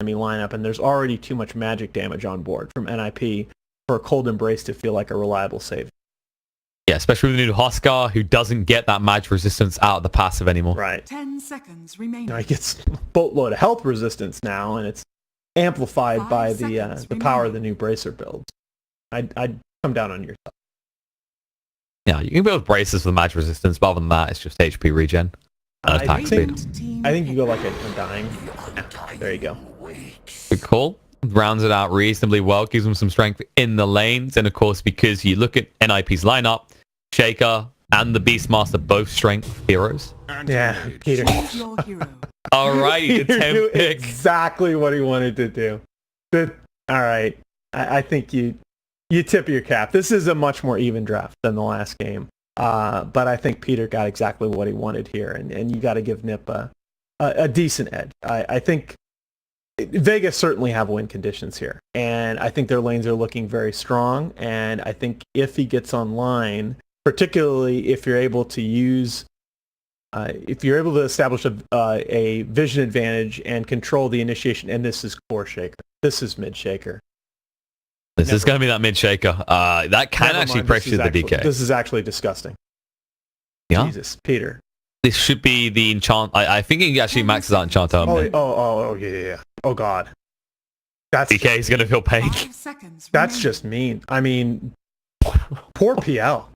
enemy lineup, and there's already too much magic damage on board from NiP for a Cold Embrace to feel like a reliable save. Yeah, especially with the new Huskar, who doesn't get that magic resistance out of the passive anymore. Right. 10 seconds remaining. He gets a boatload of health resistance now, and it's amplified by the power of the new Bracer builds. I'd come down on your side. Yeah, you can build braces for the magic resistance, but other than that, it's just HP regen and attack speed. I think you go like a dying. There you go. Good call. Rounds it out reasonably well, gives them some strength in the lanes, and of course, because you look at NiP's lineup, Shaker and the Beastmaster both strength heroes. Yeah, Peter. Alrighty, the 10 pick. Exactly what he wanted to do. All right, I think you tip your cap. This is a much more even draft than the last game, but I think Peter got exactly what he wanted here, and you got to give NiP a decent edge. I think Vega certainly have win conditions here, and I think their lanes are looking very strong, and I think if he gets online, particularly if you're able to establish a vision advantage and control the initiation, and this is core shaker, this is mid shaker. This is going to be that mid shaker. That can actually pressure the DK. This is actually disgusting. Yeah. Jesus, Peter. This should be the enchant. I think he actually maxes out enchant arm. Yeah. Oh God. That's DK is going to feel pain. That's just mean. I mean, poor PL.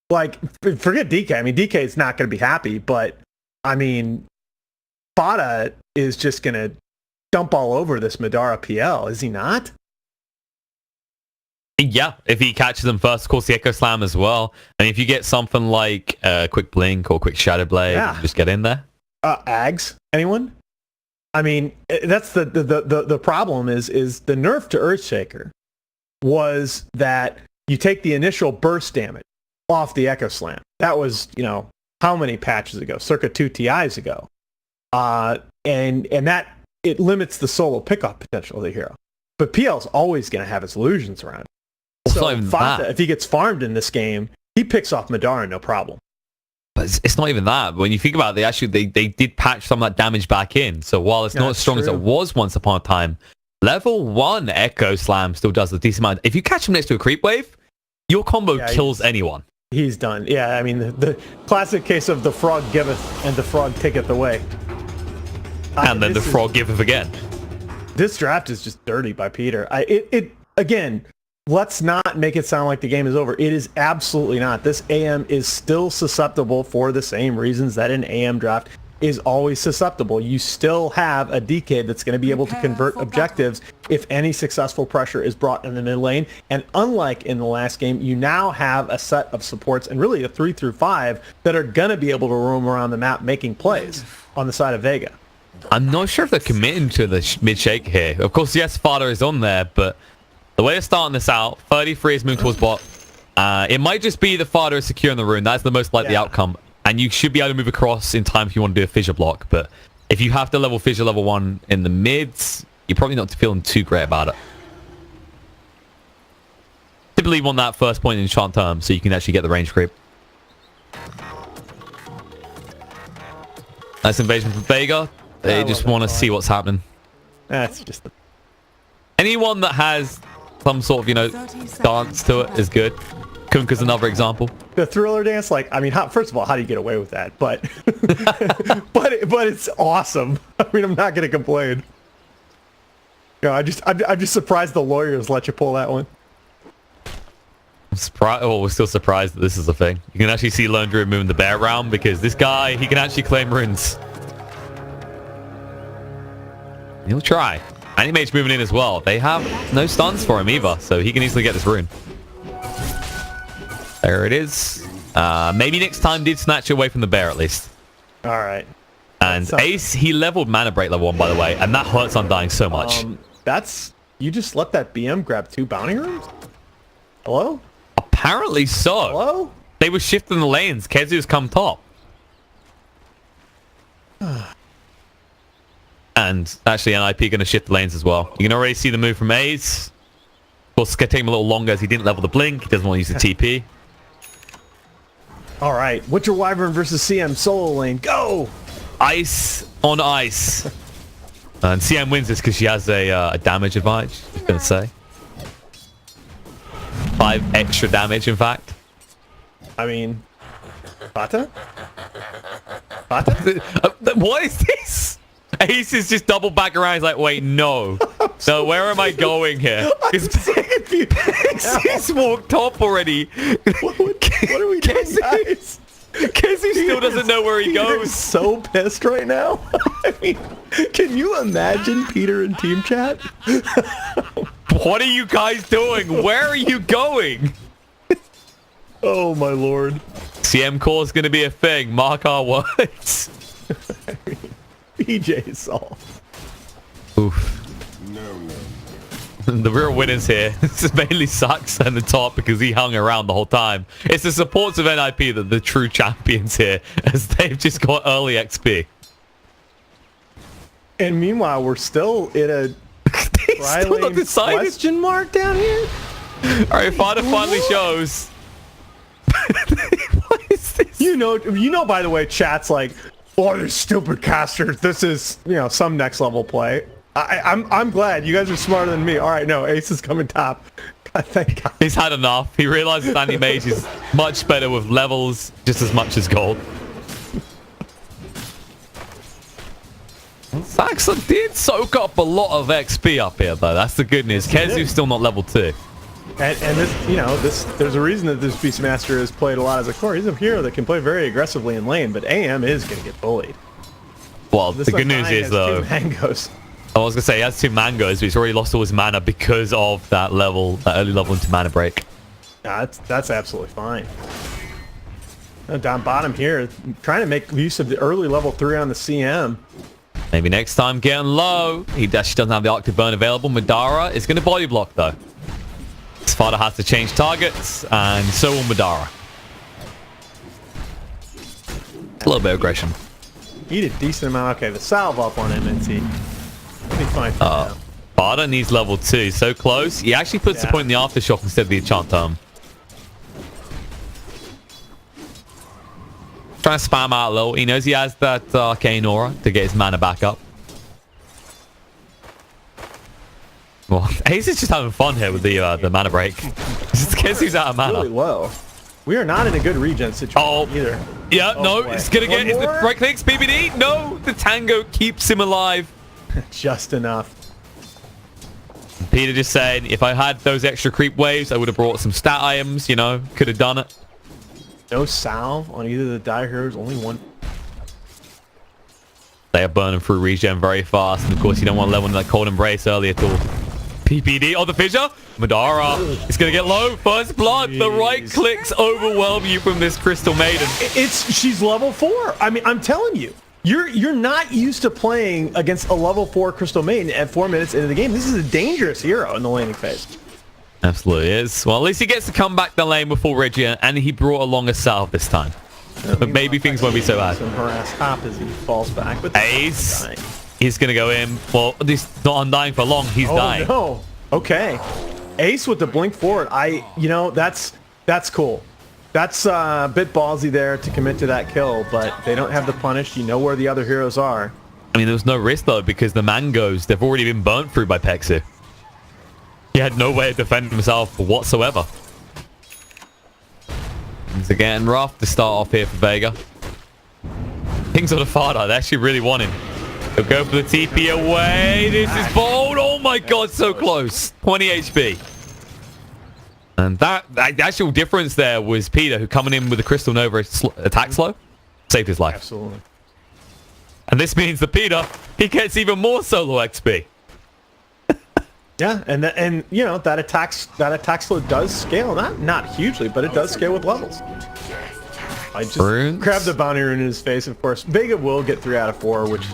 Like, forget DK. I mean, DK is not going to be happy, but I mean, Fada is just going to dump all over this Madara PL, is he not? Yeah, if he catches them first, of course, the Echo Slam as well. And if you get something like Quick Blink or Quick Shadow Blade, just get in there. Ags? Anyone? I mean, that's the problem is the nerf to Earthshaker was that you take the initial burst damage off the Echo Slam. That was, how many patches ago? Circa 2 TIs ago. And that, it limits the solo pickup potential of the hero. But PL's always going to have his illusions around. So Fata, if he gets farmed in this game, he picks off Madara no problem. But it's not even that. When you think about it, they did patch some of that damage back in. So while it's not as strong as it was once upon a time, level 1 Echo Slam still does a decent amount. If you catch him next to a creep wave, your combo kills anyone. He's done. Yeah, I mean, the classic case of the frog giveth and the frog taketh away. And then the frog giveth again. This draft is just dirty by Peter. Again, let's not make it sound like the game is over. It is absolutely not. This AM is still susceptible for the same reasons that an AM draft is always susceptible. You still have a DK that's going to be able to convert objectives if any successful pressure is brought in the mid lane. And unlike in the last game, you now have a set of supports and really a 3 through 5 that are going to be able to roam around the map making plays on the side of Vega. I'm not sure if they're committing to the mid shake here. Of course, yes, Fada is on there, but the way they're starting this out, 33 is moving towards bot. It might just be the Fada is secure in the rune. That's the most likely outcome. And you should be able to move across in time if you want to do a fissure block. But if you have to level fissure level 1 in the mids, you're probably not feeling too great about it. Typically you want that first point in enchant term so you can actually get the range creep. Nice invasion from Vega. They just want to see what's happening. That's just anyone that has some sort of, dance to it is good. Kunkka's another example. The thriller dance, first of all, how do you get away with that? But but it's awesome. I mean, I'm not going to complain. I'm just surprised the lawyers let you pull that one. I'm surprised. Well, we're still surprised that this is a thing. You can actually see Lone Druid moving the bear around because this guy, he can actually claim runes. He'll try. Animage's moving in as well. They have no stuns for him either, so he can easily get this rune. There it is. Maybe next time did snatch away from the bear at least. All right. And Ace, he leveled Mana Break level 1, by the way, and that hurts Undying so much. You just let that BM grab 2 bounty rooms? Hello? Apparently so. Hello? They were shifting the lanes. Kezu's come top. And actually, NiP going to shift the lanes as well. You can already see the move from Ace. Of course, it's going to take him a little longer as he didn't level the blink. He doesn't want to use the TP. All right. Witcher Wyvern versus CM solo lane. Go! Ice on ice. And CM wins this because she has a damage advantage, I was going to say. 5 extra damage, in fact. I mean, Bata? Bata? What is this? Ace is just double back around. He's like, wait, no. So where am I going here? He's walked off already. What are we doing, guys? Casey still doesn't know where he goes. He's so pissed right now. I mean, can you imagine Peter in team chat? What are you guys doing? Where are you going? Oh my lord. CM core is going to be a thing. Mark our words. PJ Solve. Oof. The real winners here. This is mainly Sax on the top because he hung around the whole time. It's the supports of NiP that are the true champions here, as they've just got early XP. And meanwhile, we're still in a still not decided. Question mark down here. All right, Fada finally shows. What is this? You know. By the way, chat's like, "Oh, these stupid casters. This is, some next level play." I'm glad you guys are smarter than me. All right, no, Ace is coming top. God, thank God. He's had enough. He realizes Danny Mage is much better with levels just as much as gold. Saxon did soak up a lot of XP up here, though. That's the good news. Kezu's still not level 2. And this, there's a reason that this Beastmaster is played a lot as a core. He's a hero that can play very aggressively in lane, but AM is going to get bullied. Well, the good news is, though... Mangoes. I was going to say, he has 2 mangoes, but he's already lost all his mana because of that early level into mana break. Yeah, that's absolutely fine. Down bottom here, trying to make use of the early level 3 on the CM. Maybe next time getting low. He actually doesn't have the Arctic Burn available. Madara is going to body block, though. His father has to change targets, and so will Madara. A little bit of aggression. He did a decent amount. Okay, the salve up on MNT. Be fine for now. Barda needs level 2. So close. He actually puts the point in the aftershock instead of the enchant tome. Trying to spam out low. He knows he has that arcane aura to get his mana back up. Well, Ace is just having fun here with the mana break. Just guess who's out of mana. Really low. We are not in a good regen situation either. Yeah, no, boy. it's gonna get the right clicks. BBD. No, the tango keeps him alive. Just enough. Peter just saying, if I had those extra creep waves, I would have brought some stat items, could have done it. No salve on either of the dire heroes, only one. They are burning through regen very fast, and of course you don't want to level into that cold embrace early at all. PPD on the fissure. Madara is going to get low. First blood. Jeez. The right clicks overwhelm you from this Crystal Maiden. She's level 4. I mean, I'm telling you. You're not used to playing against a level 4 Crystal Maiden at 4 minutes into the game. This is a dangerous hero in the laning phase. Absolutely is. Well, at least he gets to come back the lane before Reggie, and he brought along a salve this time. But maybe things won't be so bad. Some harass Hop as he falls back. But Ace, he's going to go in. Well, he's not undying for long. He's dying. No. Okay. Ace with the blink forward. That's cool. That's a bit ballsy there to commit to that kill, but they don't have the punish. You know where the other heroes are. I mean, there was no risk, though, because the mangoes, they've already been burnt through by Pexu. He had no way of defending himself whatsoever. Things are getting rough to start off here for Vega. Things on the Fada, they actually really want him. He'll go for the TP away. This is bold. Oh my god, so close. 20 HP. And the actual difference there was Peter, who coming in with the Crystal Nova attack slow, saved his life. Absolutely. And this means that Peter, he gets even more solo XP. Yeah, and that attack slow does scale, not hugely, but it does scale with levels. I just grabbed the bounty rune in his face. Of course, Vega will get 3 out of 4, which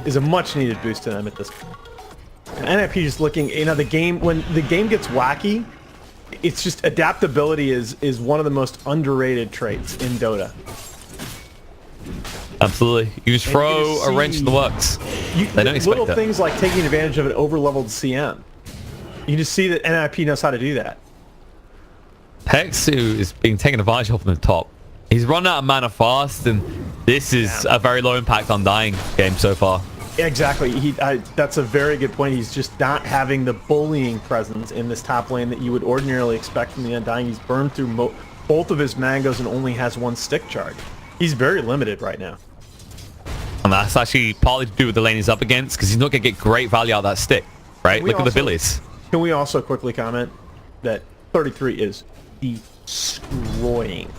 is a much needed boost to them at this point. And NiP just looking, the game, when the game gets wacky, it's just adaptability is one of the most underrated traits in Dota. Absolutely. You just throw a wrench in the works. They don't expect little that. Things like taking advantage of an over-leveled CM. You just see that NiP knows how to do that. Pexu is being taken advantage of from the top. He's run out of mana fast, and this is a very low impact Undying game so far. Exactly. That's a very good point. He's just not having the bullying presence in this top lane that you would ordinarily expect from the Undying. He's burned through both of his mangoes and only has one stick charge. He's very limited right now. And that's actually partly to do with the lane he's up against, because he's not going to get great value out of that stick, right? Look at the billies. Can we also quickly comment that 33 is destroying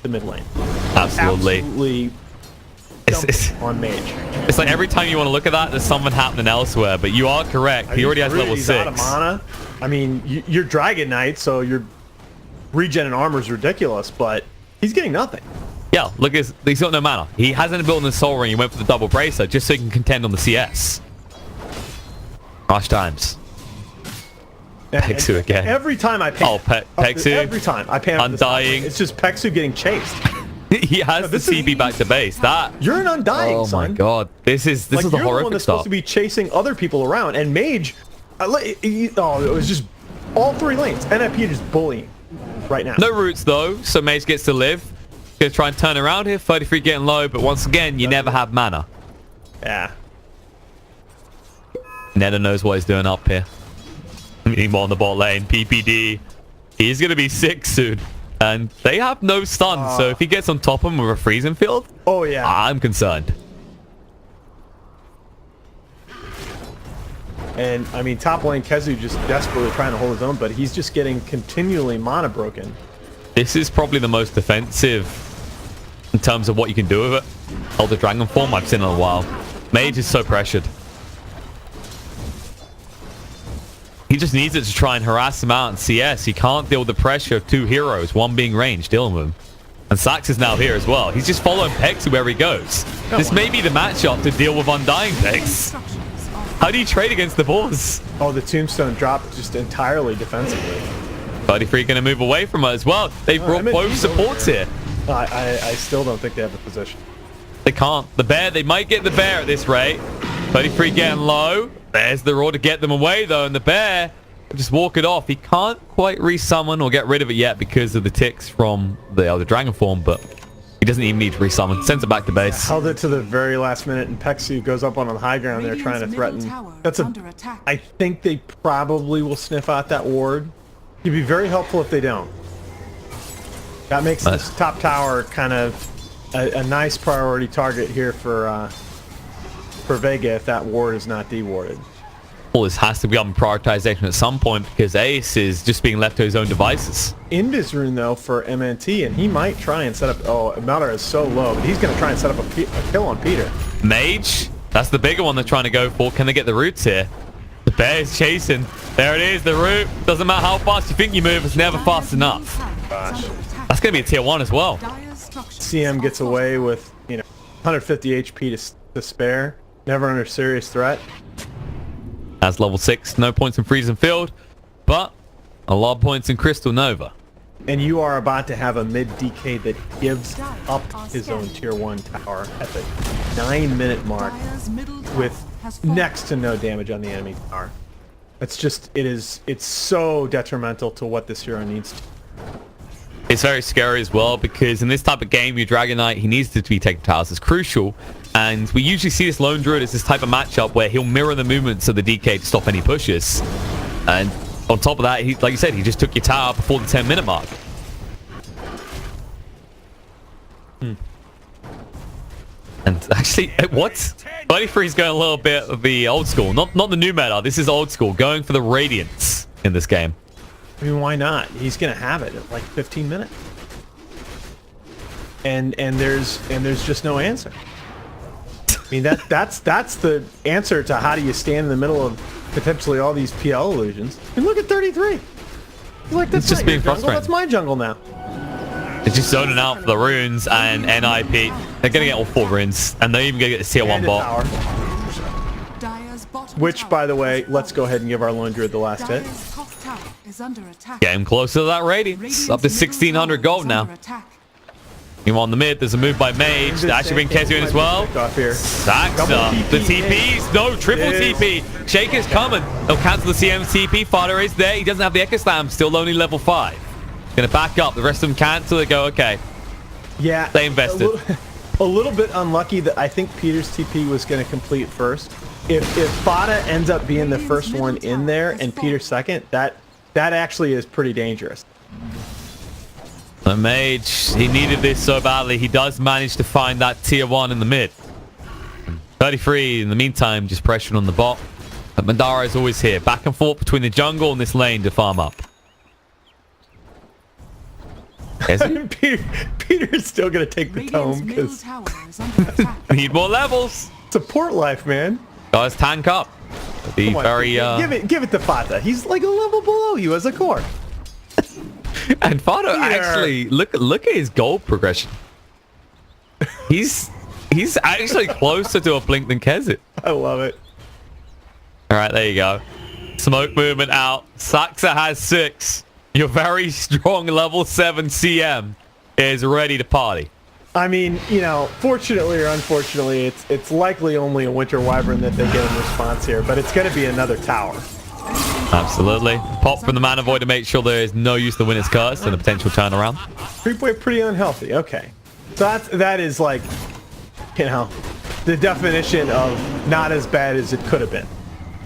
the mid lane? Absolutely. It's on mage. It's like every time you want to look at that, there's something happening elsewhere. But you are correct. He already has level 6. Out of mana. I mean, you're Dragon Knight, so your regen and armor is ridiculous, but he's getting nothing. Yeah, look, he's got no mana. He hasn't built in the Soul Ring. He went for the double bracer just so he can contend on the CS. Harsh times. Pexu again. Every time I pan, Pexu. Every time I pan, Undying. It's just Pexu getting chased. He has the CB back to base. You're an Undying, son. Oh my god, this is a horrific You're the one that's supposed to be chasing other people around, and Mage. It was just all 3 lanes. NiP is just bullying right now. No roots though, so Mage gets to live. Gonna try and turn around here. 33 getting low, but once again, you never have mana. Yeah. Neda knows what he's doing up here. Meanwhile, on the bot lane, PPD, he's gonna be 6 soon. And they have no stun, so if he gets on top of him with a freezing field, oh yeah, I'm concerned. And I mean, top lane Kezu just desperately trying to hold his own, but he's just getting continually mana broken. This is probably the most defensive in terms of what you can do with it. Elder Dragon form I've seen in a while. Mage is so pressured. He just needs it to try and harass him out in CS. He can't deal with the pressure of 2 heroes, one being ranged, dealing with him. And Sax is now here as well. He's just following Pex wherever he goes. This may be the matchup to deal with Undying Pex. How do you trade against the boss? Oh, the Tombstone dropped just entirely defensively. 33 going to move away from her as well. They've brought both supports here. I still don't think they have the position. They can't. The bear, they might get the bear at this rate. 33 getting low. There's the roar to get them away though, and the bear just walk it off. He can't quite resummon or get rid of it yet because of the ticks from the other dragon form, but he doesn't even need to resummon. Sends it back to base. Held it to the very last minute, and Pexu goes up on the high ground there trying to threaten. I think they probably will sniff out that ward. It'd be very helpful if they don't. That makes this top tower kind of a nice priority target here for Vega if that ward is not dewarded. Well, this has to become prioritization at some point because Ace is just being left to his own devices. Invis rune though for MNT, and he might try and set up. Oh, Melder is so low, but he's going to try and set up a kill on Peter. Mage, that's the bigger one they're trying to go for. Can they get the roots here? The bear is chasing. There it is, the root. Doesn't matter how fast you think you move, it's never fast enough. Gosh. That's going to be a tier 1 as well. CM gets away with 150 HP to spare. Never under serious threat. As level 6, no points in Freezing Field, but a lot of points in Crystal Nova. And you are about to have a mid DK that gives up his own tier 1 tower at the 9-minute mark with next to no damage on the enemy tower. It's so detrimental to what this hero needs to. It's very scary as well because in this type of game, your Dragon Knight, he needs to be taking towers. It's crucial. And we usually see this Lone Druid as this type of matchup where he'll mirror the movements of the DK to stop any pushes. And on top of that, like you said, he just took your tower before the 10-minute mark. And actually, what? 33 is going a little bit of the old school. Not the new meta. This is old school. Going for the Radiance in this game. I mean, why not? He's going to have it at like 15 minutes. And there's just no answer. I mean, that's the answer to how do you stand in the middle of potentially all these PL illusions. And look at 33. He's like, that's just being frustrating. That's my jungle now. It's just zoning out for the runes and NiP. They're going to get all 4 runes, and they're even going to get the tier 1 bot. Which, by the way, let's go ahead and give our Lone Druid the last hit. Getting closer to that Radiance. Up to 1,600 gold now. Meanwhile, on the mid, there's a move by Mage. They actually bring Kezu in as well. Saxa, the TPs. No, triple TP. Shaker's coming. They'll cancel the CM TP. Fodder is there. He doesn't have the Echo Slam. Still only level 5. Gonna back up. The rest of them cancel. They go, okay. Yeah. They invested. a little bit unlucky that I think Peter's TP was going to complete first. If Fada ends up being the first one in there and Peter second, that actually is pretty dangerous. The mage, he needed this so badly. He does manage to find that tier 1 in the mid. 33 in the meantime, just pressuring on the bot. But Mandara is always here. Back and forth between the jungle and this lane to farm up. Peter's still going to take the tome because need more levels. Support life, man. Guys, tank up. Be very give it to Fada. He's like a level below you as a core. And Fada actually look at his gold progression. He's actually closer to a blink than Kezit. I love it. All right, there you go. Smoke movement out. Saxa has 6. Your very strong level 7 CM is ready to party. I mean, you know, fortunately or unfortunately, it's likely only a Winter Wyvern that they get in response here, but it's going to be another tower. Absolutely. Pop from the Mana Void to make sure there is no use to win its curse and a potential turnaround. Creep wave pretty unhealthy. Okay. So that is like, you know, the definition of not as bad as it could have been.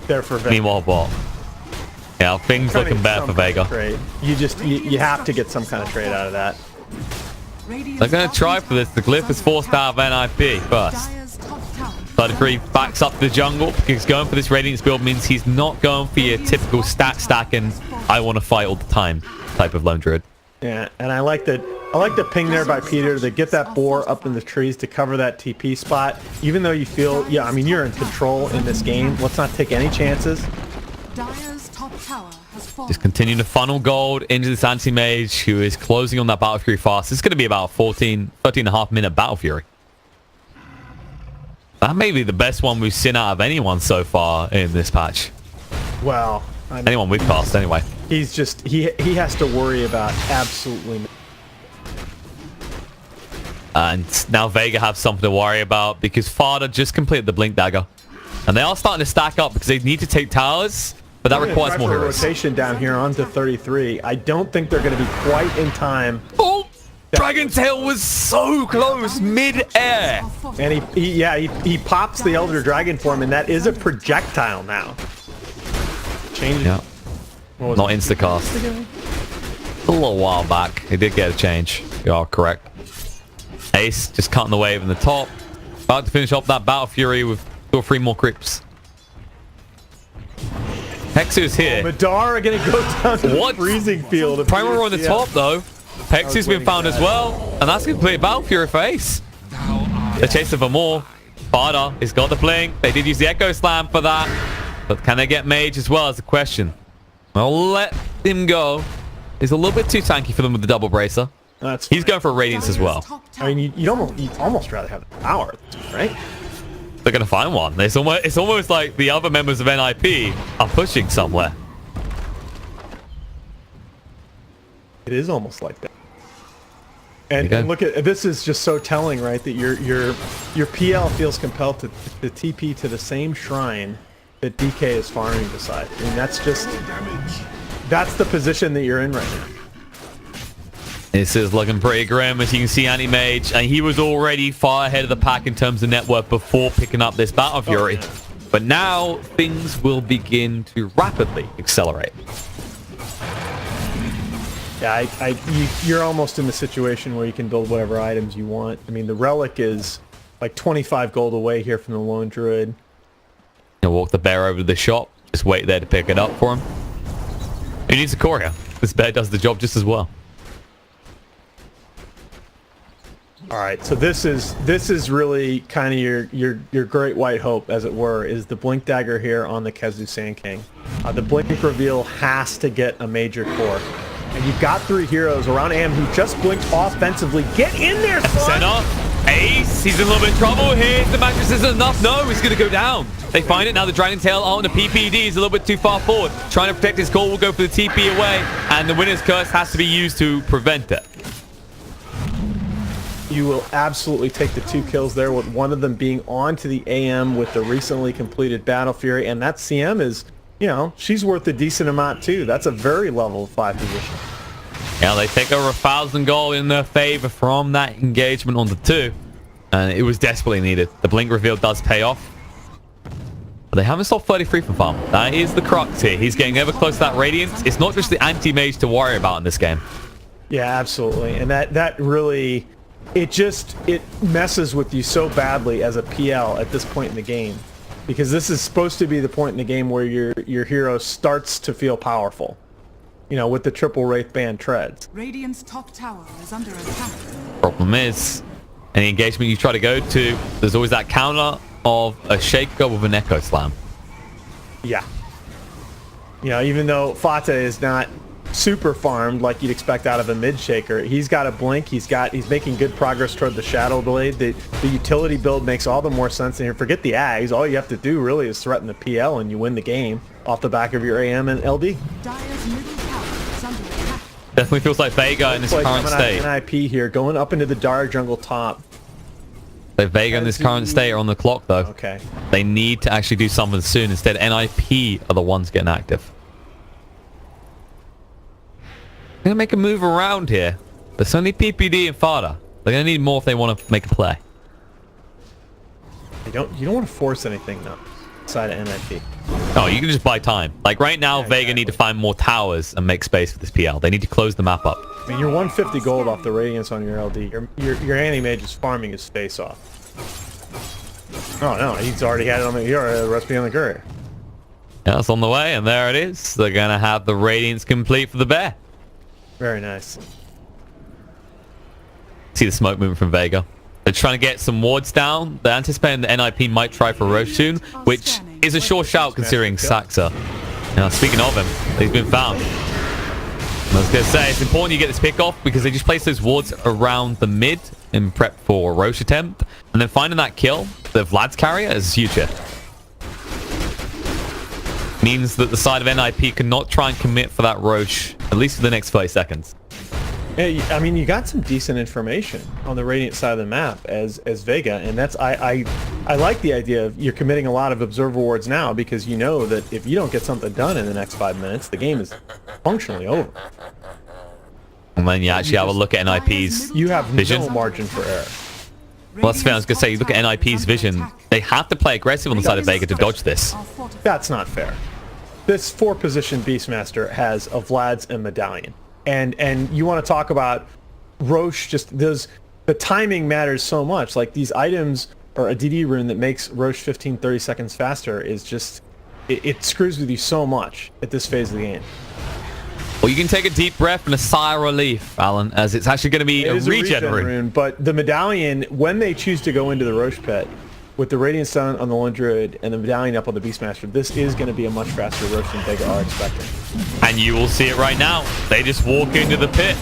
There for Vega. Meanwhile, bot. Yeah, things looking bad for Vega. You have to get some kind of trade out of that. They're going to try for this. The glyph is forced out of NiP first. 33 backs up the jungle because he's going for this Radiance build means he's not going for your typical stat stack and I want to fight all the time type of lone druid. Yeah, and I like the ping there by Peter to get that boar up in the trees to cover that TP spot. Even though you feel, yeah, I mean, you're in control in this game. Let's not take any chances. Just continue to funnel gold into this anti-mage who is closing on that Battle Fury fast. It's going to be about 13 and a half minute Battle Fury. That may be the best one we've seen out of anyone so far in this patch. Well, anyone we've passed anyway. He's just, he has to worry about absolutely nothing. And now Vega have something to worry about because Fada just completed the Blink Dagger. And they are starting to stack up because they need to take towers, but that requires more heroes. Rotation down here onto 33. I don't think they're going to be quite in time. Oh! Dragon Tail was so close mid-air. And he pops the Elder Dragon form, and that is a projectile now. Change. Yeah. Not instacast. A little while back, he did get a change. You are correct. Ace just cutting the wave in the top. About to finish off that Battle Fury with 2 or 3 more creeps. Hexu's here. Madara going to go down to the freezing field. Primal on the top, though. Hexu's been found as well, and that's complete Battle Fury for Ace. They're chasing for more. Fada has got the blink. They did use the Echo Slam for that, but can they get Mage as well is the question. I'll let him go. He's a little bit too tanky for them with the double bracer. He's going for Radiance as well. I mean, you'd almost rather have a tower, right? They're going to find one. It's almost like the other members of NiP are pushing somewhere. It is almost like that. And look at this is just so telling, right? That your PL feels compelled to TP to the same shrine that DK is farming beside. I mean, that's the position that you're in right now. This is looking pretty grim, as you can see, Anti-Mage, and he was already far ahead of the pack in terms of network before picking up this Battle Fury. Yeah. But now things will begin to rapidly accelerate. Yeah, you're almost in the situation where you can build whatever items you want. I mean, the Relic is like 25 gold away here from the Lone Druid. He'll walk the bear over to the shop. Just wait there to pick it up for him. He needs a courier. This bear does the job just as well. All right, so this is really kind of your great white hope, as it were, is the Blink Dagger here on the Kezu Sand King. The Blink reveal has to get a major core. And you've got 3 heroes around Am who just blinked offensively. Get in there, son! Center. Ace, he's in a little bit of trouble here. The mattress isn't enough. No, he's going to go down. They find it. Now the Dragon Tail on the PPD is a little bit too far forward. Trying to protect his core will go for the TP away. And the Winner's Curse has to be used to prevent it. You will absolutely take the 2 kills there, with one of them being onto the AM with the recently completed Battle Fury. And that CM is, you know, she's worth a decent amount too. That's a very level 5 position. Yeah, they take over 1,000 gold in their favor from that engagement on the 2. And it was desperately needed. The blink reveal does pay off. But they haven't stopped 33 from farm. That is the crux here. He's getting ever close to that Radiance. It's not just the anti-mage to worry about in this game. Yeah, absolutely. And that really, it messes with you so badly as a PL at this point in the game. Because this is supposed to be the point in the game where your hero starts to feel powerful. You know, with the triple Wraith Band treads. Radiant's top tower is under attack. Problem is, any engagement you try to go to, there's always that counter of a Shaker with an Echo Slam. Yeah. You know, even though Fata is not super farmed like you'd expect out of a mid Shaker, he's got a blink, he's making good progress toward the Shadow Blade. The utility build makes all the more sense in here. Forget the Ags, all you have to do really is threaten the PL and you win the game off the back of your AM and LD. Dire's middle tower is under attack. Definitely feels like Vega in his current state. NiP here, going up into the Dire jungle top. So Vega in this current state are on the clock though. Okay. They need to actually do something soon. Instead, NiP are the ones getting active. They're going to make a move around here. But it's only PPD and Fada. They're going to need more if they want to make a play. You don't want to force anything though, inside of NiP. Oh, you can just buy time. Like right now, yeah, Vega need to find more towers and make space for this PL. They need to close the map up. I mean, you're 150 gold off the Radiance on your LD. Your anti-mage is farming his face off. Oh no, he's already had it on the recipe on the courier. Yeah, it's on the way, and there it is. They're going to have the Radiance complete for the bear. Very nice. See the smoke movement from Vega. They're trying to get some wards down. They're anticipating the NiP might try for Roche soon, which is a sure shout considering Saxa. Now, speaking of him, he's been found. I was going to say, it's important you get this pick off because they just place those wards around the mid in prep for a Roche attempt. And then finding that kill, the Vlad's carrier, is huge here. Means that the side of NiP cannot try and commit for that Roche, at least for the next 30 seconds. Yeah, I mean, you got some decent information on the Radiant side of the map as Vega, and that's I like the idea of you're committing a lot of observer wards now because you know that if you don't get something done in the next 5 minutes, the game is functionally over. And then you actually have a look at NiP's You have vision. no margin for error. Well, that's fair. I was going to say, you look at NiP's vision, they have to play aggressive on the side of Vega to dodge this. That's not fair. This 4-position Beastmaster has a Vlad's and Medallion. And you want to talk about Roche, just the timing matters so much. Like these items or a DD rune that makes Roche 15-30 seconds faster is just, it screws with you so much at this phase of the game. Well, you can take a deep breath and a sigh of relief, Alan, as it's actually going to be a regen rune. But the Medallion, when they choose to go into the Roche pit, with the Radiant Stone on the Lone Druid and the Medallion up on the Beastmaster, this is going to be a much faster Roche than Vega are expecting. And you will see it right now. They just walk into the pit.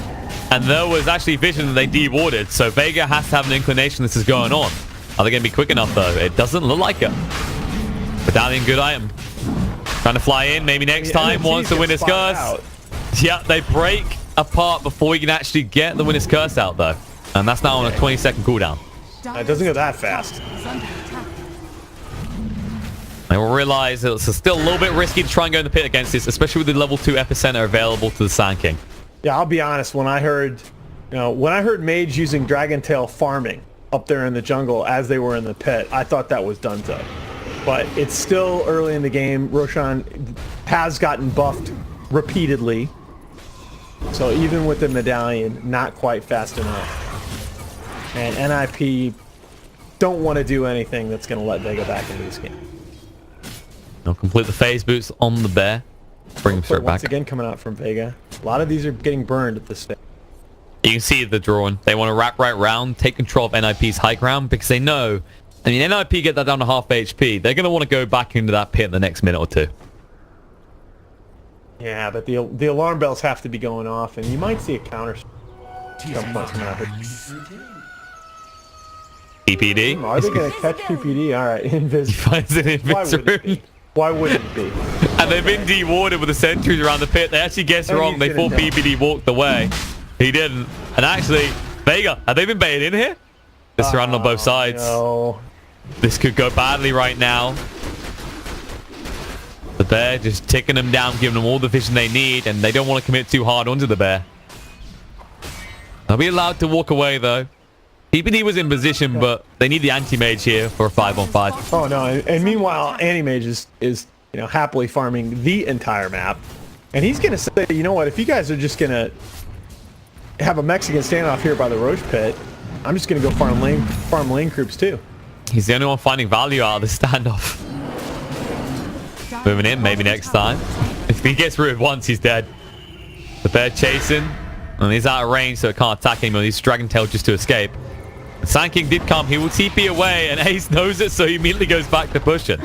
And there was actually vision that they dewarded, so Vega has to have an inclination this is going on. Are they going to be quick enough, though? It doesn't look like it. Medallion, good item. Trying to fly in, maybe next time, once the Winner's Curse. Yeah, they break apart before you can actually get the Winner's Curse out, though. And that's now on a 20-second cooldown. It doesn't go that fast. They will realize it's still a little bit risky to try and go in the pit against this, especially with the level 2 epicenter available to the Sand King. Yeah, I'll be honest. When I heard Mage using Dragon Tail farming up there in the jungle as they were in the pit, I thought that was donezo. But it's still early in the game. Roshan has gotten buffed repeatedly, so even with the Medallion, not quite fast enough. And NiP don't want to do anything that's going to let Vega back into this game. They'll complete the phase boots on the bear. Bring him straight back. Once again coming out from Vega. A lot of these are getting burned at this stage. You can see the drawing. They want to wrap right round, take control of NiP's high ground because they know, I mean, NiP get that down to half HP. They're going to want to go back into that pit in the next minute or two. Yeah, but the alarm bells have to be going off, and you might see a counter coming out here. PPD? Are they going to catch PPD? All right, Invis. He finds an Invis. Why wouldn't it be? And they've been dewarded with the sentries around the pit. They actually guessed wrong. They thought PPD walked away. He didn't. And actually, Vega, have they been baited in here? They're surrounded on both sides. No. This could go badly right now. The bear just ticking them down, giving them all the vision they need, and they don't want to commit too hard onto the bear. They'll be allowed to walk away, though. PPD was in position, but they need the anti-mage here for a 5-on-5. Oh no, and meanwhile, Anti-Mage is happily farming the entire map. And he's gonna say, you know what, if you guys are just gonna have a Mexican standoff here by the Roche pit, I'm just gonna go farm lane groups too. He's the only one finding value out of the standoff. Moving in, maybe next time. If he gets rooted once, he's dead. The bear chasing, and he's out of range, so it can't attack anymore. He's Dragon Tail just to escape. The Sand King did come. He will TP away, and Ace knows it, so he immediately goes back to pushing.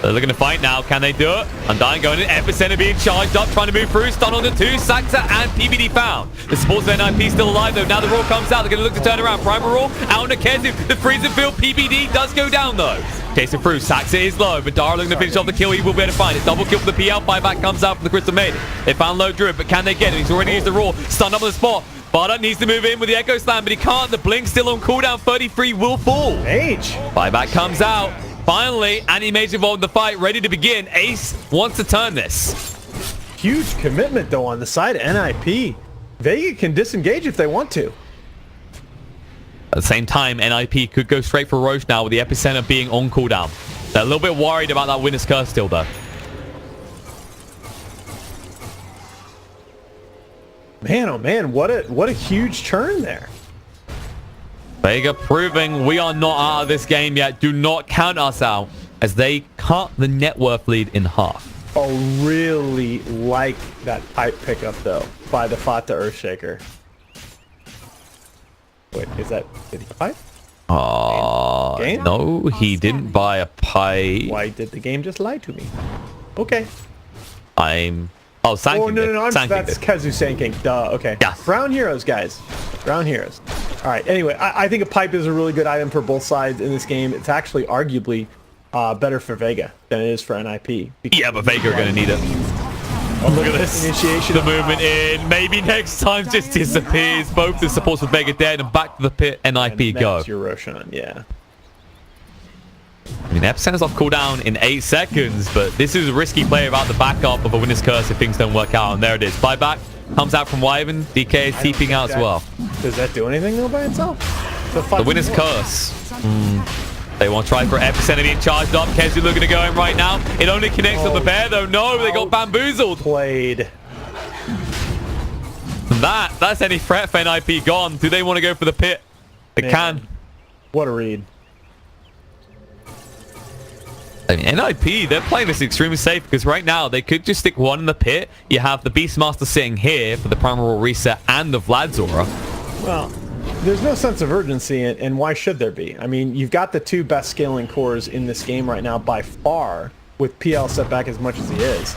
They're looking to fight now. Can they do it? Undying going in. Epicenter being charged up, trying to move through. Stun on the 2. Saxa and PBD found. The supports of NiP still alive, though. Now the roll comes out. They're going to look to turn around. Primal roll out on the Kezu. The freezing field. PBD does go down, though. Chasing through. Saxa is low, but Dara looking to finish off the kill. He will be able to find it. Double kill for the PL. Buyback comes out from the Crystal Maiden. They found low Druid, but can they get him? He's already used the roll. Stunned up on the spot. Bardock needs to move in with the Echo Slam, but he can't. The Blink still on cooldown. 33 will fall. Mage. Buyback comes out. Finally, Anti-Mage involved in the fight, ready to begin. Ace wants to turn this. Huge commitment, though, on the side of NiP. Vega can disengage if they want to. At the same time, NiP could go straight for Roche now with the Epicenter being on cooldown. They're a little bit worried about that Winner's Curse still, though. Man, oh man, what a huge turn there. Vega proving we are not out of this game yet. Do not count us out as they cut the net worth lead in half. Oh, really like that pipe pickup, though, by the Fata Earthshaker. Wait, did he pipe? Game? No, he didn't buy a pipe. Why did the game just lie to me? Okay. Oh, Sand King did. No, that's Kezu Sand King. Duh, okay. Yeah. Brown Heroes, guys. Brown Heroes. All right, anyway, I think a pipe is a really good item for both sides in this game. It's actually arguably better for Vega than it is for NiP. Yeah, but Vega are going to need it. Oh, look at this. Initiation. The movement in. Maybe next time just disappears. Both the supports with Vega dead and back to the pit. NiP go. That's your Roshan, yeah. I mean, Epicenter's off cooldown in 8 seconds, but this is a risky play about the backup of a Winner's Curse if things don't work out. And there it is. Buyback comes out from Wyvern. DK is TPing out as well. Does that do anything, though, by itself? The Winner's Curse. They want to try for Epicenter being charged up. Kezu looking to go in right now. It only connects on the bear, though. No, they got bamboozled. Played. That's any threat for NiP gone. Do they want to go for the pit? They can. What a read. I mean, NiP, they're playing this extremely safe because right now they could just stick one in the pit. You have the Beastmaster sitting here for the Primal Reset and the Vlad's Aura. Well, there's no sense of urgency, and why should there be? I mean, you've got the 2 best scaling cores in this game right now by far, with PL set back as much as he is.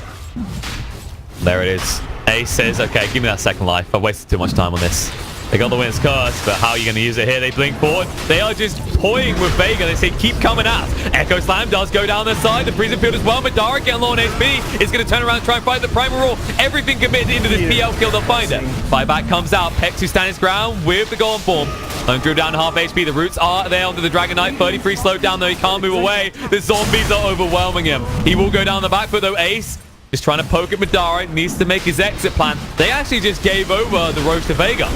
There it is. Ace says, okay, give me that second life. I've wasted too much time on this. They got the Winner's Curse, but how are you going to use it here? They blink forward. They are just toying with Vega. They say, keep coming at us. Echo Slam does go down their side. The freezing field as well. Madara getting low on HP is going to turn around and try and fight the Primal Roll. Everything committed into this PL kill. They'll find it. Buyback comes out. Pex to stand his ground with the Golem form. And drew down half HP. The roots are there under the Dragon Knight. 33 slowed down, though. He can't move away. The zombies are overwhelming him. He will go down the back foot, though. Ace just trying to poke at Madara. Needs to make his exit plan. They actually just gave over the Roche to Vega.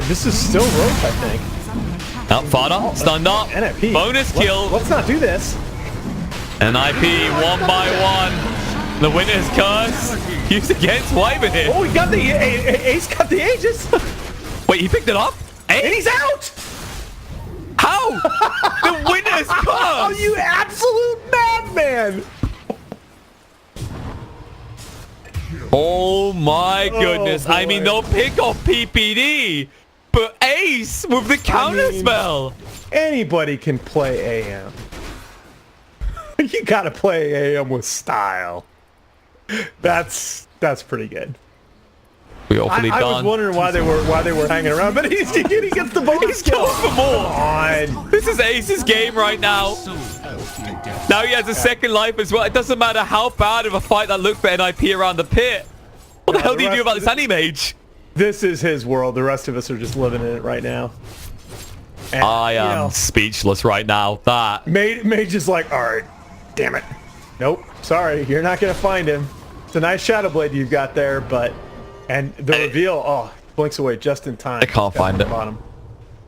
This is still Roche, I think. Out Fada, stunned up. NiP. Bonus kill. Let's not do this. NiP, 1 by 1. The Winner's Curse used against Wyvern here. Oh, he got the Ace got the Aegis. Wait, he picked it up? And he's out. How? The Winner's Curse. Oh, you absolute madman. Oh my goodness. I mean, they'll pick off PPD, but Ace with the counter spell. Anybody can play AM. You gotta play AM with style. That's pretty good. We awfully done. I was wondering why they were hanging around, but he gets the bonus kill. For more. Come on. This is Ace's game right now. Now he has a second life as well. It doesn't matter how bad of a fight that looked for NiP around the pit. What the hell do you do about this Anti-Mage? This is his world. The rest of us are just living in it right now. And, I am speechless right now. That Mage is like, all right, damn it. Nope, sorry, you're not gonna find him. It's a nice Shadow Blade you've got there, but the reveal, blinks away just in time. I can't find it. Bottom.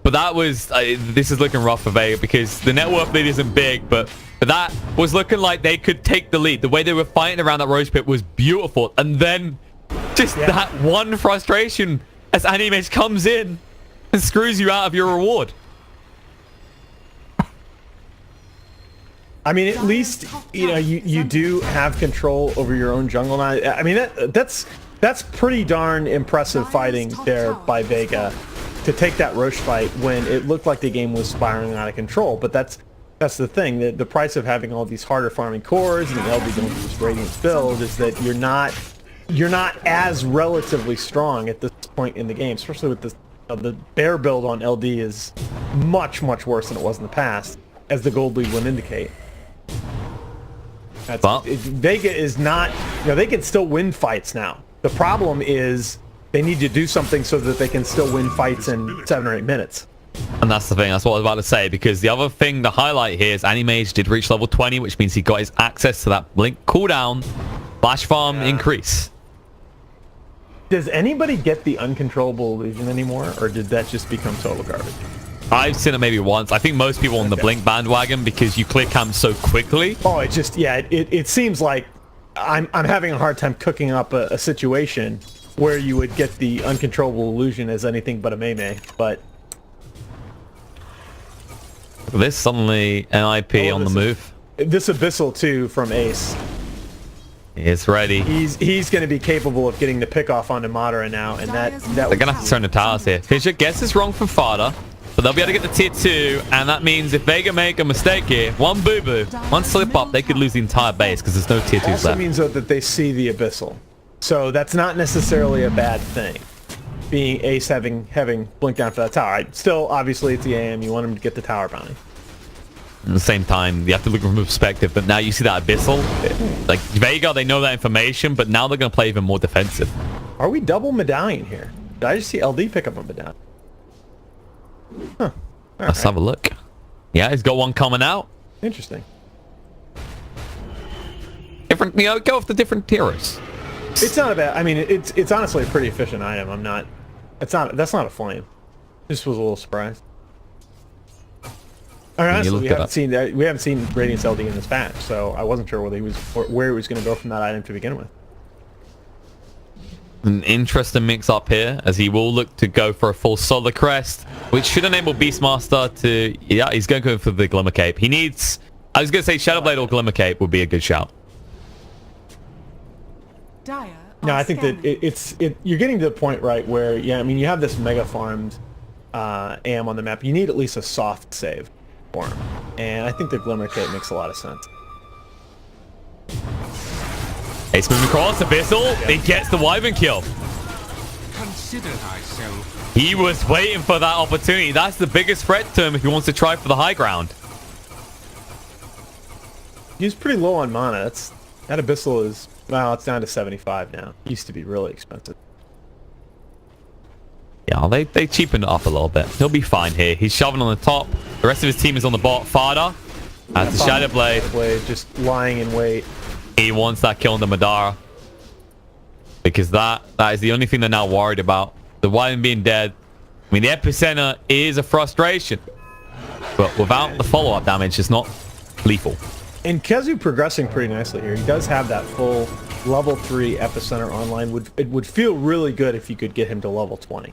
But that was... this is looking rough for Vega because the net worth lead isn't big, but that was looking like they could take the lead. The way they were fighting around that Roach Pit was beautiful. And then just that one frustration as Animage comes in and screws you out of your reward. I mean, at least, you know, you do have control over your own jungle now. I mean, that's pretty darn impressive fighting there by Vega to take that Roche fight when it looked like the game was spiraling out of control. But that's the thing. The price of having all these harder farming cores and the LD going through this Radiance build is that you're not as relatively strong at this point in the game, especially with this. The bear build on LD is much worse than it was in the past, as the gold lead would indicate. Vega is not, you know, they can still win fights now. The problem is they need to do something so that they can still win fights in 7 or 8 minutes. And that's the thing, that's what I was about to say, because the other thing, the highlight here is Animage did reach level 20, which means he got his access to that blink cooldown, flash farm increase. Does anybody get the uncontrollable illusion anymore, or did that just become total garbage? I've seen it maybe once. I think most people on the blink bandwagon because you clear camp so quickly. Oh, it just, yeah, it seems like I'm having a hard time cooking up a situation where you would get the uncontrollable illusion as anything but a Mei, but... This suddenly NiP on the move. This Abyssal too from Ace. It's ready. He's going to be capable of getting the pick off onto Madara now, and that they're going to have to turn the towers here. Fisher gets this wrong from Fada, but they'll be able to get the tier 2, and that means if Vega make a mistake here, one boo-boo, one slip up, they could lose the entire base because there's no tier 2s left. Also means though that they see the Abyssal, so that's not necessarily a bad thing. Being Ace having blinked down for that tower. Still, obviously, it's the AM. You want him to get the tower bounty. At the same time, you have to look from a perspective, but now you see that Abyssal. Like, Vega, they know that information, but now they're going to play even more defensive. Are we double medallion here? Did I just see LD pick up a medallion? Huh. Let's have a look. Yeah, he's got one coming out. Interesting. Different, you know, go with the different tiers. It's not a bad, I mean, it's honestly a pretty efficient item. That's not a flame. This was a little surprised. Honestly, we haven't seen Radiance LD in this patch, so I wasn't sure where he was going to go from that item to begin with. An interesting mix-up here, as he will look to go for a full Solar Crest, which should enable Beastmaster to... Yeah, he's going to go for the Glimmer Cape. He needs... I was going to say Shadowblade or Glimmer Cape would be a good shout. No, I think that you're getting to the point, right, where, yeah, I mean, you have this mega farmed AM on the map. You need at least a soft save for him. And I think the Glimmer Cape makes a lot of sense. Ace moving across, Abyssal, he gets the Wyvern kill. Consider thyself. He was waiting for that opportunity. That's the biggest threat to him if he wants to try for the high ground. He's pretty low on mana. That Abyssal is... Well, it's down to 75 now. Used to be really expensive. Yeah, they cheapened it up a little bit. He'll be fine here. He's shoving on the top. The rest of his team is on the bot. Fada has the Shadowblade. Just lying in wait. He wants that kill on the Madara. Because that is the only thing they're now worried about. The Wyvern being dead. I mean, the Epicenter is a frustration. But without the follow-up damage, it's not lethal. And Kezu progressing pretty nicely here. He does have that full level 3 Epicenter online. It would feel really good if you could get him to level 20.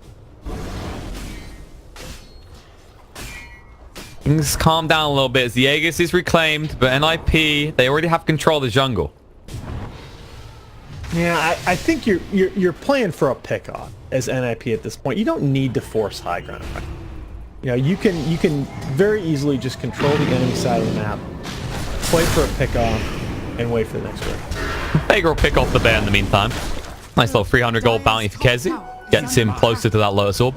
Things calm down a little bit as the Aegis is reclaimed, but NiP, they already have control of the jungle. Yeah, I think you're playing for a pick-off as NiP at this point. You don't need to force high ground. You know, you can very easily just control the enemy side of the map, play for a pick-off, and wait for the next round. Vega will pick off the bear in the meantime. Nice little 300 gold bounty for Kezu. Gets him closer to that Lotus Orb.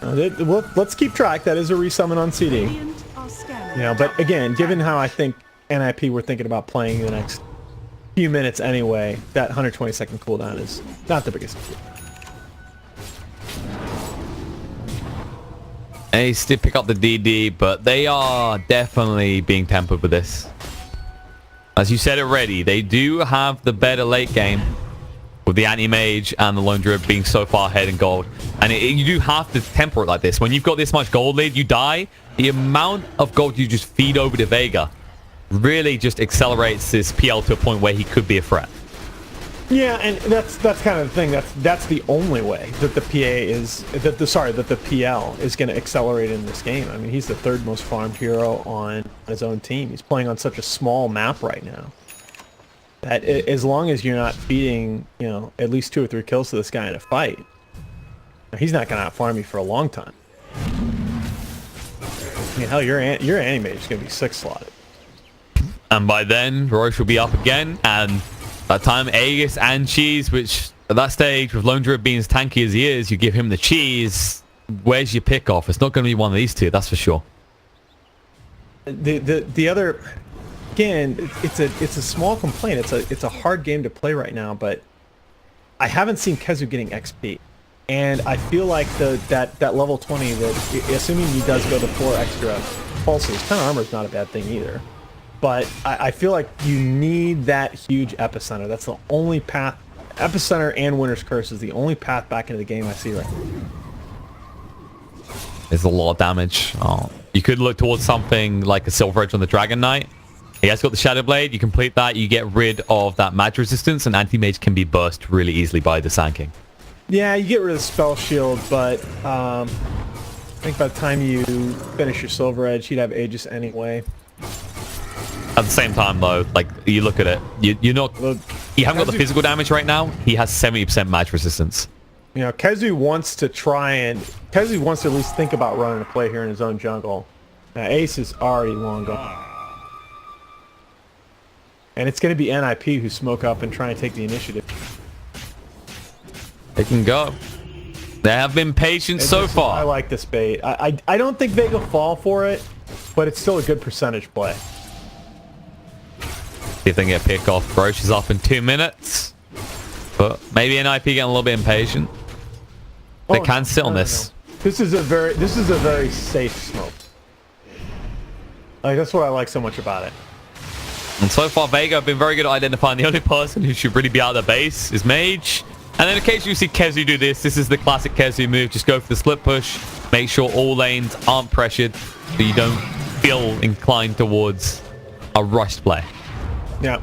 Let's keep track. That is a resummon on CD. You know, but again, given how I think NiP were thinking about playing the next few minutes anyway, that 120-second cooldown is not the biggest deal. Ace did pick up the DD, but they are definitely being tempered with this. As you said already, they do have the better late game. with the anti-mage and the lone druid being so far ahead in gold. And you do have to temper it like this. When you've got this much gold lead, you die. The amount of gold you just feed over to Vega really just accelerates this PL to a point where he could be a threat. Yeah, and that's kind of the thing. That's the only way that the the PL is going to accelerate in this game. I mean, he's the third most farmed hero on his own team. He's playing on such a small map right now that as long as you're not feeding, at least 2 or 3 kills to this guy in a fight, he's not going to out-farm you for a long time. I mean, hell, your anti-mage is going to be 6 slotted. And by then, Roche will be up again, and that time, Aegis and Cheese, which at that stage, with Lone Druid being as tanky as he is, you give him the Cheese. Where's your pick off? It's not going to be one of these two, that's for sure. The other, again, it's a small complaint. It's a hard game to play right now, but I haven't seen Kezu getting XP, and I feel like that level 20, that assuming he does go to 4 extra pulses, 10 armor is not a bad thing either. But I feel like you need that huge epicenter. That's the only path. Epicenter and Winter's Curse is the only path back into the game I see right now. There's a lot of damage. Oh, you could look towards something like a Silver Edge on the Dragon Knight. He has got the Shadow Blade. You complete that, you get rid of that Mage resistance, and Anti-Mage can be burst really easily by the Sand King. Yeah, you get rid of the Spell Shield, but I think by the time you finish your Silver Edge, he'd have Aegis anyway. At the same time, though, like, you look at it, you haven't got the physical damage right now. He has 70% match resistance. Kezu wants to at least think about running a play here in his own jungle. Now, Ace is already long gone. And it's going to be NiP who smoke up and try and take the initiative. They can go. They have been patient so far. I like this bait. I don't think Vega fall for it, but it's still a good percentage play. See if they can get a pick off. Roche is off in 2 minutes. But maybe NiP getting a little bit impatient. They can sit on this. This is a very safe smoke. Like, that's what I like so much about it. And so far, Vega have been very good at identifying the only person who should really be out of their base is Mage. And then occasionally you see Kezu do this. This is the classic Kezu move. Just go for the split push. Make sure all lanes aren't pressured so you don't feel inclined towards a rushed play. Yeah,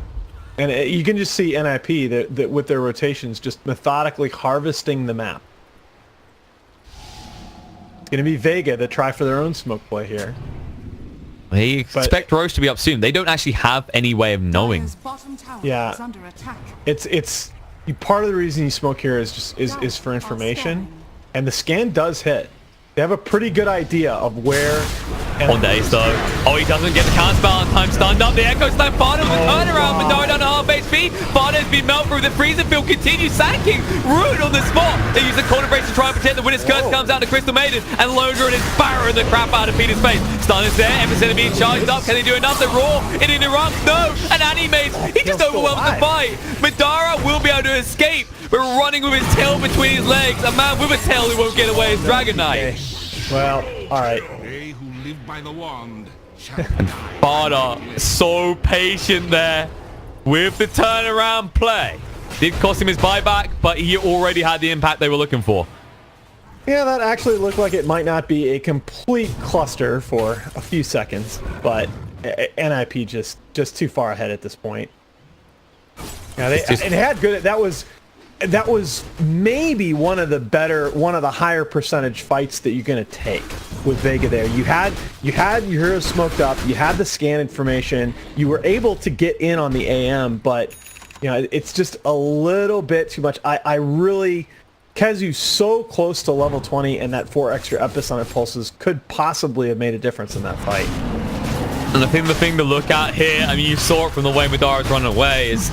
and you can just see NiP that with their rotations just methodically harvesting the map. It's going to be Vega that try for their own smoke play here. They expect Roche to be up soon. They don't actually have any way of knowing. Yeah, it's part of the reason you smoke here is for information, and the scan does hit. They have a pretty good idea of where. On days though. Oh, he doesn't get the counterspell on time. Stunned up. The Echo Slam. Fardo with the turnaround. Madara down to half HP. Fardo's been melted through. The freezer field continues. Sand King ruined on the spot. They use the corner brace to try and protect the Winter's Curse. Comes out to Crystal Maiden. And Lone Druid is barring the crap out of Peter's face. Stun is there. Epicenter being charged up. Can he do enough? The Raw. It interrupts. No. And Anti-Mage. He just overwhelms the fight. Madara will be able to escape. But running with his tail between his legs. A man with a tail who won't get away is Dragon Knight. Well, alright. They who live by the wand shall And Farda, so patient there with the turnaround play. Did cost him his buyback, but he already had the impact they were looking for. Yeah, that actually looked like it might not be a complete cluster for a few seconds, but NiP just too far ahead at this point. Yeah, it had good. That was maybe one of the higher percentage fights that you're going to take with Vega there. You had your heroes smoked up, you had the scan information, you were able to get in on the AM, but it's just a little bit too much. I really, Kezu's so close to level 20, and that 4 extra epicenter pulses could possibly have made a difference in that fight. And I think the thing to look at here, I mean, you saw it from the way Madara's running away, is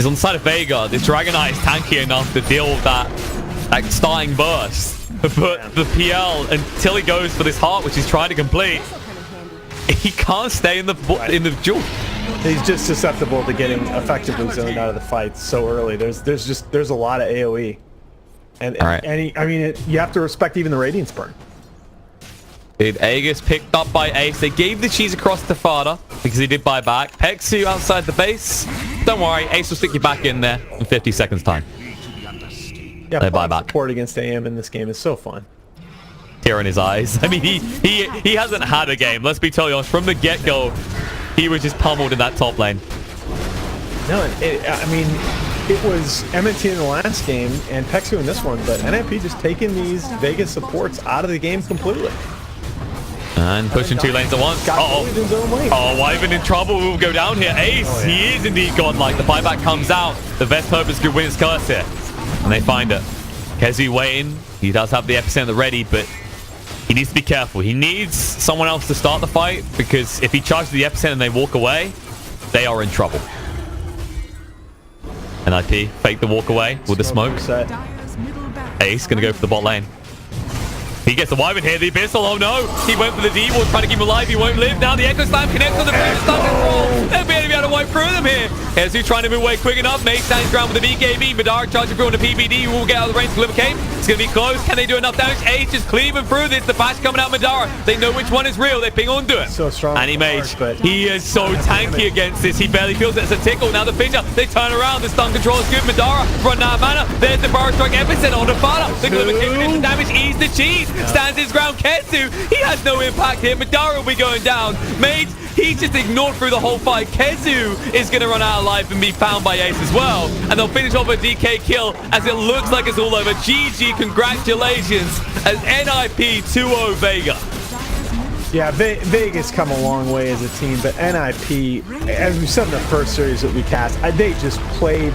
on the side of Vega. This Dragon Knight is tanky enough to deal with that starting burst. But the PL, until he goes for this heart, which he's trying to complete, he can't stay in the duel. He's just susceptible to getting effectively zoned out of the fight so early. There's a lot of AoE. And you have to respect even the Radiance burn. Dude, Aegis picked up by Ace. They gave the cheese across to Farda because he did buy back. Pexu outside the base. Don't worry, Ace will stick you back in there in 50 seconds time. Yeah, They buy playing back. support against AM in this game is so fun. Tear in his eyes. I mean, he hasn't had a game. Let's be totally honest. From the get-go, he was just pummeled in that top lane. No, I mean, it was MNT in the last game and Pexu in this one, but NiP just taking these Vega supports out of the game completely. And pushing 2 lanes at once. Uh-oh. Oh, Wyvern in trouble. Will go down here. Ace, he is indeed godlike. The buyback comes out. The best purpose could win his curse here. And they find it. Kezu waiting. He does have the epicenter ready, but he needs to be careful. He needs someone else to start the fight, because if he charges the epicenter and they walk away, they are in trouble. NiP fake the walk away with the smoke. Dire's middle barracks Ace gonna go for the bot lane. He gets the Wyvern here, the Abyssal, oh no! He went for the D-Ward, trying to keep him alive, he won't live. Now the Echo Slam connects on the previous stun control. They'll be able to wipe through them here. Kezu trying to move away quick enough. Mage stands ground with the BKB. Madara charging through on the PBD. Will get out of the range to deliver cape. It's going to be close. Can they do enough damage? Ace is cleaving through this. The bash coming out Madara. They know which one is real. They ping onto it. So strong. And he Mage. But He is so tanky against this. He barely feels it as a tickle. Now the Fidget. They turn around. The stun control is good. Madara run out of mana. There's the Burrow Strike epicenter on the Fana. The Glimmer Cape into damage. Ease the cheese. Stands his ground. Kezu, he has no impact here. Madara will be going down. Mage, he's just ignored through the whole fight. Kezu is going to run out of life and be found by Ace as well. And they'll finish off a DK kill as it looks like it's all over. GG, congratulations as NiP 2-0 Vega. yeah, Vega's come a long way as a team, but NiP, as we said in the first series that we cast, they just played